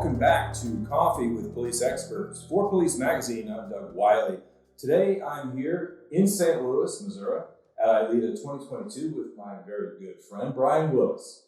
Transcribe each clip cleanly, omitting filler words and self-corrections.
welcome back to Coffee with Police Experts. For Police Magazine, I'm Doug Wyllie. Today I'm here in St. Louis, Missouri at ILEETA 2022 with my very good friend, Brian Willis.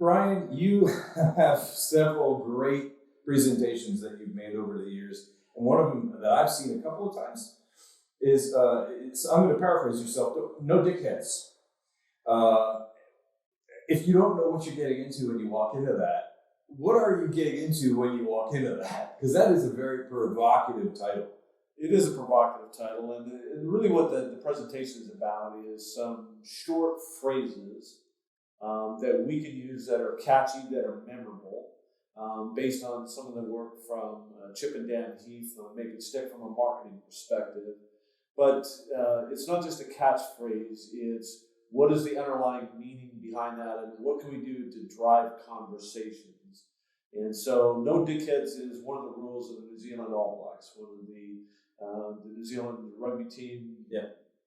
Brian, you have several great presentations that you've made over the years, and one of them that I've seen a couple of times is, I'm going to paraphrase yourself, no dickheads. If you don't know what you're getting into when you walk into that, what are you getting into when you walk into that? Because that is a very provocative title. It is a provocative title, and really what the presentation is about is some short phrases that we can use that are catchy, that are memorable, based on some of the work from Chip and Dan Heath on Make It Stick from a marketing perspective. But it's not just a catchphrase, it's what is the underlying meaning behind that, and what can we do to drive conversations? And so, no dickheads is one of the rules of the New Zealand All Blacks, one of the New Zealand rugby team,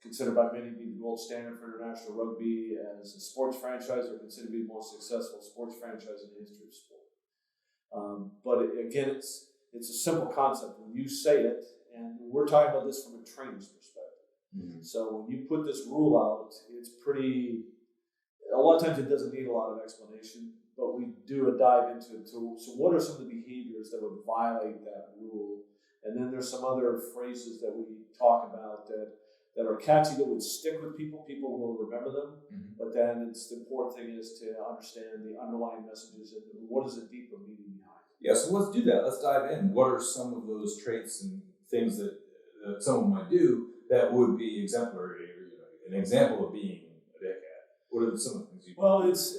considered by many to be the gold standard for international rugby as a sports franchise, or considered to be the most successful sports franchise in the history of sport. But again, it's a simple concept. When you say it, and we're talking about this from a trainer's perspective. Mm-hmm. So when you put this rule out, it's pretty. A lot of times it doesn't need a lot of explanation, but we do a dive into it. So what are some of the behaviors that would violate that rule? And then there's some other phrases that we talk about that are catchy, that would stick with people. People will remember them. Mm-hmm. But then the important thing is to understand the underlying messages and what is the deeper meaning behind it. Yeah, so let's do that. Let's dive in. What are some of those traits and things that someone might do that would be exemplary, or an example of being a dickhead? What are some of the things you do? Well, it's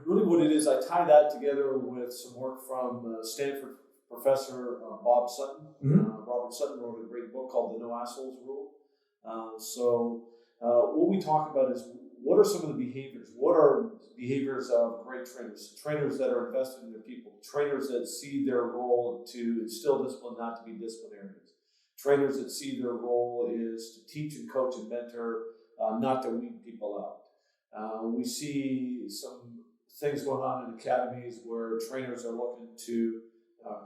really what it is. I tie that together with some work from Stanford professor Bob Sutton. Mm-hmm. Robert Sutton wrote a great book called The No Assholes Rule. What we talk about is what are some of the behaviors? What are behaviors of great trainers? Trainers that are invested in their people. Trainers that see their role to instill discipline, not to be disciplinarians. Trainers that see their role is to teach and coach and mentor, not to weed people out. We see some things going on in academies where trainers are looking to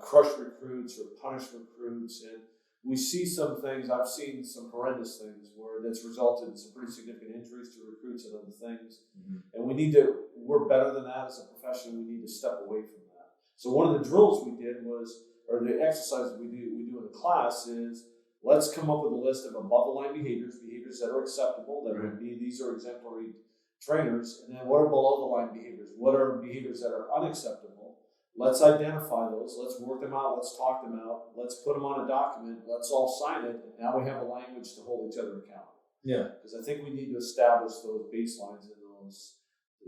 crush recruits or punish recruits, and we see some things. I've seen some horrendous things where that's resulted in some pretty significant injuries to recruits and other things. Mm-hmm. And we're better than that as a profession. We need to step away from that. So one of the drills we did or the exercises we do in the class is, let's come up with a list of above the line behaviors that are acceptable, that would be, these are exemplary trainers, and then what are below the line behaviors? What are behaviors that are unacceptable? Let's identify those. Let's work them out. Let's talk them out. Let's put them on a document. Let's all sign it. And now we have a language to hold each other accountable. Yeah. Because I think we need to establish those baselines and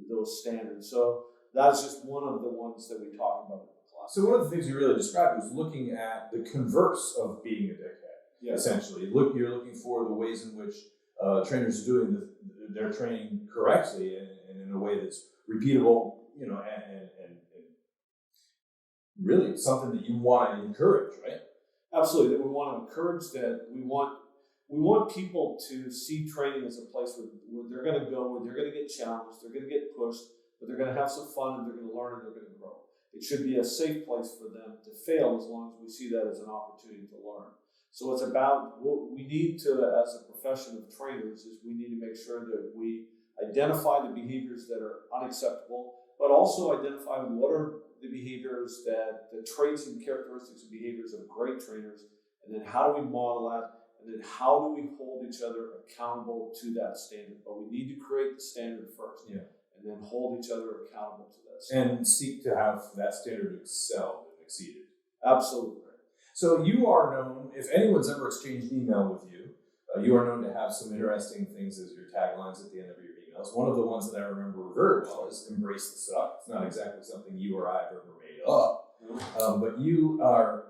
those standards. So that's just one of the ones that we talk about in the class. So one of the things you really described was looking at the converse of being a dickhead. Yes. Essentially, you're looking for the ways in which trainers are doing their training correctly and in a way that's repeatable, and really something that you want to encourage, right? Absolutely. That we want to encourage, that we want people to see training as a place where they're going to go, where they're going to get challenged, they're going to get pushed, but they're going to have some fun, and they're going to learn, and they're going to grow. It should be a safe place for them to fail as long as we see that as an opportunity to learn. So it's about what we need to, as a profession of trainers, is we need to make sure that we identify the behaviors that are unacceptable, but also identify what are the behaviors the traits and characteristics and behaviors of great trainers, and then how do we model that, and then how do we hold each other accountable to that standard. But we need to create the standard first, and then hold each other accountable to that standard. And seek to have that standard excelled and exceeded. Absolutely. So you are known, if anyone's ever exchanged email with you, you are known to have some interesting things as your taglines at the end of your emails. One of the ones that I remember very well is "Embrace the Suck." It's not exactly something you or I have ever made up, but you are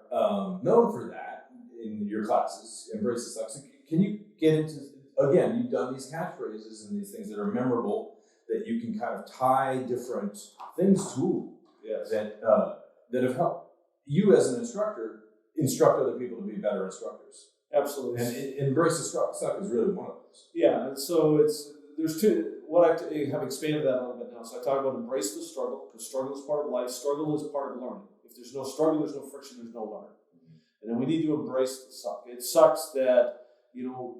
known for that in your classes. Embrace the Suck. So can you get into, again, you've done these catchphrases and these things that are memorable that you can kind of tie different things to, that have helped you as an instructor instruct other people to be better instructors. Absolutely. And embrace the suck is really one of those. Yeah, and so there's two. What I have expanded that a little bit now. So I talk about embrace the struggle, because struggle is part of life. Struggle is part of learning. If there's no struggle, there's no friction, there's no learning. And then we need to embrace the suck. It sucks that,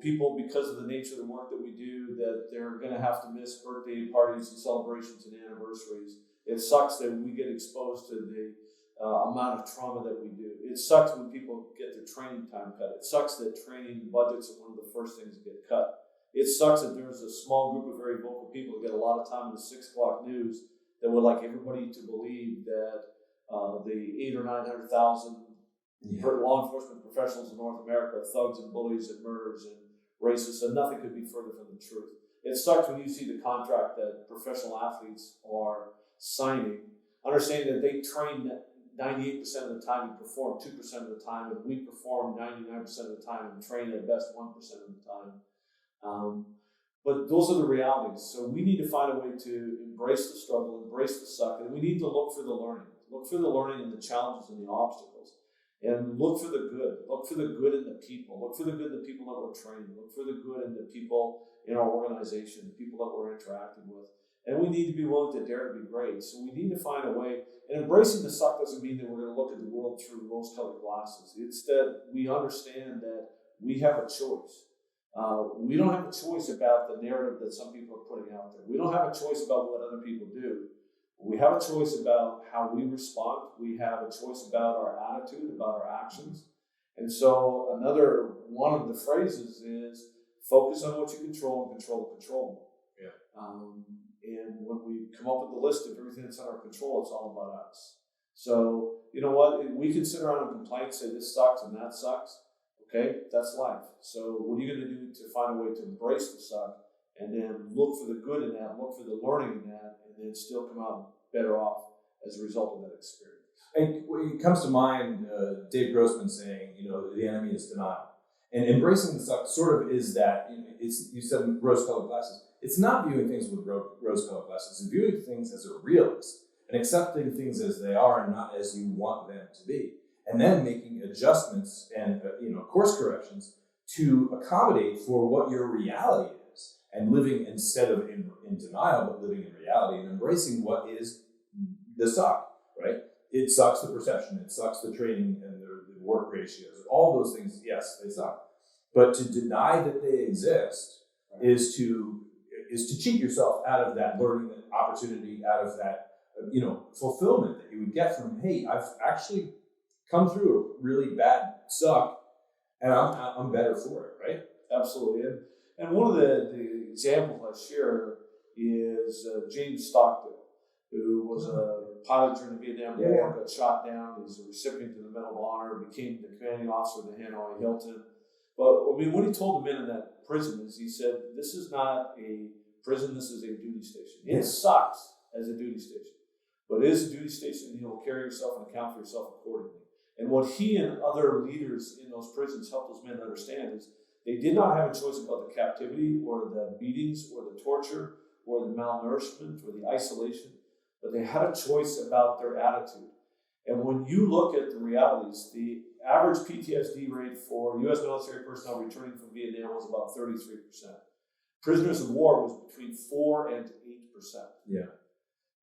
people, because of the nature of the work that we do, that they're going to have to miss birthday parties and celebrations and anniversaries. It sucks that we get exposed to the amount of trauma that we do. It sucks when people get their training time cut. It sucks that training budgets are one of the first things that get cut. It sucks that there's a small group of very vocal people that get a lot of time in the 6 o'clock news that would like everybody to believe that the 800,000 or 900,000 law enforcement professionals in North America are thugs and bullies and murderers and racists, and nothing could be further from the truth. It sucks when you see the contract that professional athletes are signing, understanding that they train 98% of the time and perform 2% of the time, and we perform 99% of the time and train at best 1% of the time. But those are the realities. So we need to find a way to embrace the struggle, embrace the suck, and we need to look for the learning. Look for the learning and the challenges and the obstacles. And look for the good. Look for the good in the people. Look for the good in the people that we're training. Look for the good in the people in our organization, the people that we're interacting with. And we need to be willing to dare to be great. So we need to find a way. And embracing the suck doesn't mean that we're going to look at the world through rose-colored glasses. It's that we understand that we have a choice. We don't have a choice about the narrative that some people are putting out there. We don't have a choice about what other people do. We have a choice about how we respond. We have a choice about our attitude, about our actions. And so another one of the phrases is focus on what you control and control the controllable. Yeah. And when we come up with the list of everything that's under our control, it's all about us. So, you know what? We can sit around and complain, say this sucks and that sucks. Okay, that's life. So what are you going to do to find a way to embrace the suck and then look for the good in that, look for the learning in that, and then still come out better off as a result of that experience? And it comes to mind Dave Grossman saying, the enemy is denial. And embracing the suck sort of is that, you said rose-colored glasses. It's not viewing things with rose-colored glasses. It's viewing things as a realist and accepting things as they are and not as you want them to be. And then making adjustments and course corrections to accommodate for what your reality is, and living instead of in denial, but living in reality and embracing what is the suck, right? It sucks the perception, it sucks the training and the work ratios, all those things. Yes, they suck, but to deny that they exist is to cheat yourself out of that learning opportunity, out of that fulfillment that you would get from, hey, I've actually come through a really bad suck, and I'm better for it, right? Absolutely. And one of the examples I share is James Stockdale, who was a pilot during the Vietnam War, got shot down. He's a recipient of the Medal of Honor, became the commanding officer of the Hanoi Hilton. But what he told the men in that prison is he said, this is not a prison, this is a duty station. It sucks as a duty station, but it is a duty station, and you'll carry yourself and account for yourself accordingly. And what he and other leaders in those prisons helped those men understand is they did not have a choice about the captivity or the beatings or the torture or the malnourishment or the isolation, but they had a choice about their attitude. And when you look at the realities, the average PTSD rate for U.S. military personnel returning from Vietnam was about 33%. Prisoners of war was between 4 and 8%. Yeah.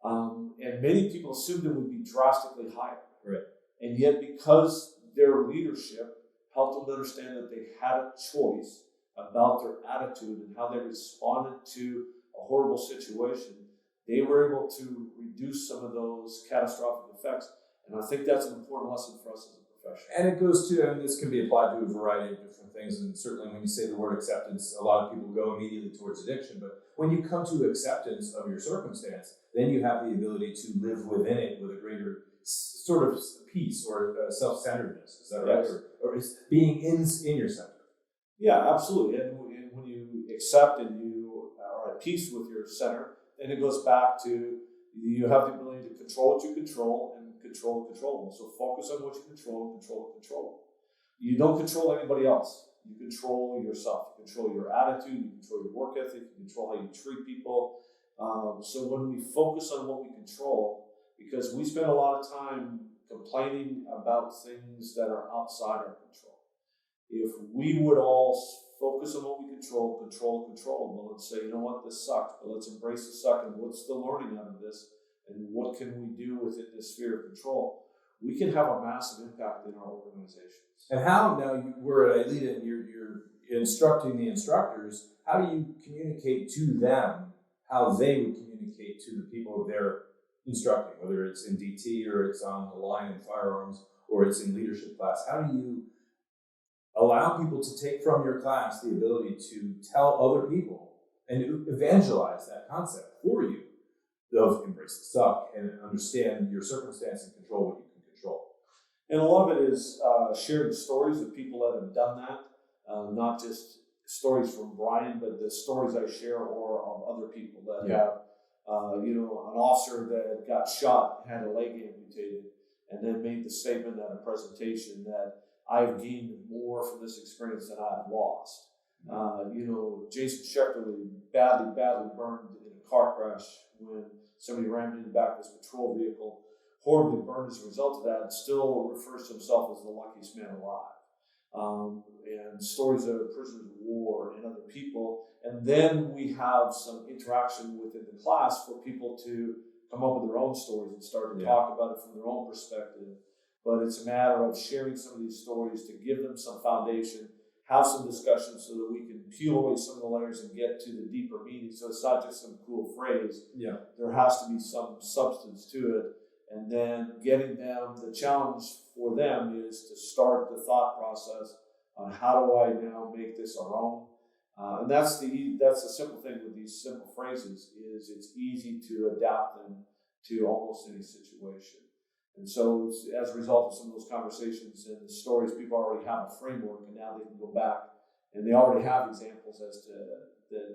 And many people assumed it would be drastically higher. Right. And yet, because their leadership helped them understand that they had a choice about their attitude and how they responded to a horrible situation, they were able to reduce some of those catastrophic effects. And I think that's an important lesson for us as a profession. And it goes to, and this can be applied to a variety of different things, and certainly when you say the word acceptance, a lot of people go immediately towards addiction, but when you come to acceptance of your circumstance, then you have the ability to live within it with a greater sort of peace or self-centeredness. Is that right? Yes. Or is being in your center? Yeah, absolutely. And when you accept and you are at peace with your center, then it goes back to you have the ability to control what you control and control the controllable. So focus on what you control and control the controllable. You don't control anybody else. You control yourself. You control your attitude. You control your work ethic. You control how you treat people. So when we focus on what we control, because we spend a lot of time complaining about things that are outside our control. If we would all focus on what we control controllable, and say, you know what, this sucks, but let's embrace the suck, and what's the learning out of this, and what can we do within this sphere of control, we can have a massive impact in our organizations. And how, now we're at ILEETA and you're instructing the instructors, how do you communicate to them how they would communicate to the people they're instructing, whether it's in DT or it's on the line in firearms or it's in leadership class? How do you allow people to take from your class the ability to tell other people and evangelize that concept for you of embrace the suck and understand your circumstance and control what you can control? And a lot of it is sharing stories with people that have done that, not just stories from Brian, but the stories I share or of other people that have, an officer that got shot, had a leg amputated, and then made the statement at a presentation that I've gained more from this experience than I've lost. Jason Sheckley badly burned in a car crash when somebody rammed into the back of his patrol vehicle, horribly burned as a result of that, and still refers to himself as the luckiest man alive. And stories of prisoners of war and other people. And then we have some interaction within the class for people to come up with their own stories and start to talk about it from their own perspective. But it's a matter of sharing some of these stories to give them some foundation, have some discussion so that we can peel away some of the layers and get to the deeper meaning. So it's not just some cool phrase. Yeah. There has to be some substance to it. And then getting them, the challenge for them is to start the thought process on how do I now make this our own. And that's the simple thing with these simple phrases is it's easy to adapt them to almost any situation. And so as a result of some of those conversations and the stories, people already have a framework, and now they can go back and they already have examples as to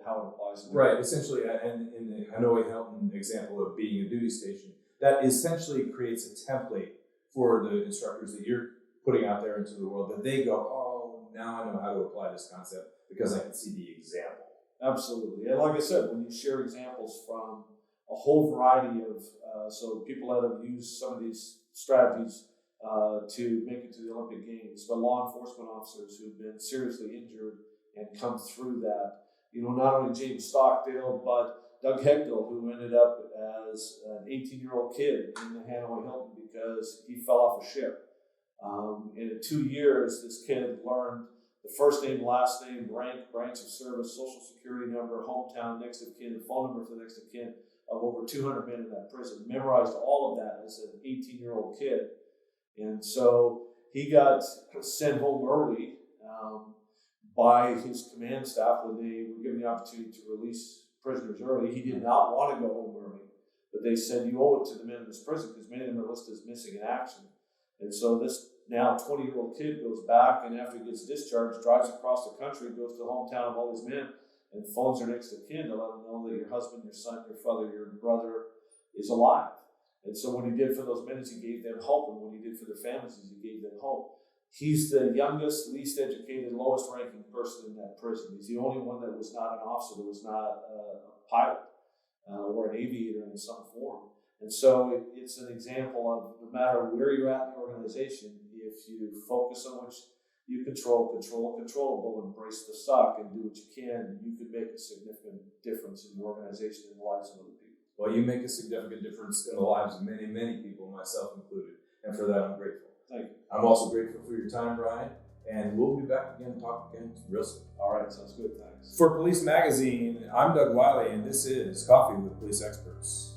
how it applies. Right, essentially, and in the Hanoi Hilton example of being a duty station, that essentially creates a template for the instructors that you're putting out there into the world, that they go, oh, now I know how to apply this concept because I can see the example. Absolutely. And like I said, when you share examples from a whole variety of, so people that have used some of these strategies to make it to the Olympic Games, but law enforcement officers who've been seriously injured and come through that. Not only James Stockdale, but Doug Hegdell, who ended up as an 18-year-old kid in the Hanoi Hilton because he fell off a ship. In 2 years, this kid learned the first name, last name, rank, branch of service, social security number, hometown, next of kin, phone number for the next of kin of over 200 men in that prison. Memorized all of that as an 18-year-old kid. And so he got sent home early by his command staff when they were given the opportunity to release prisoners early. He did not want to go home early, but they said, you owe it to the men in this prison because many of them are listed as missing in action. And so this now 20-year-old kid goes back, and after he gets discharged, drives across the country, goes to the hometown of all these men, and phones their next of kin to let them know that your husband, your son, your father, your brother is alive. And so what he did for those men is he gave them hope, and what he did for their families is he gave them hope. He's the youngest, least educated, lowest ranking person in that prison. He's the only one that was not an officer, that was not a pilot or an aviator in some form. And so it's an example of no matter where you're at in the organization, if you focus on what you control controllable, embrace the suck, and do what you can make a significant difference in your organization and the lives of other people. Well, you make a significant difference in the lives of many, many people, myself included. And for that, I'm grateful. Thank you. I'm also grateful for your time, Brian. And we'll be back again and talk again real soon. All right, sounds good. Thanks. For Police Magazine, I'm Doug Wyllie, and this is Coffee with Police Experts.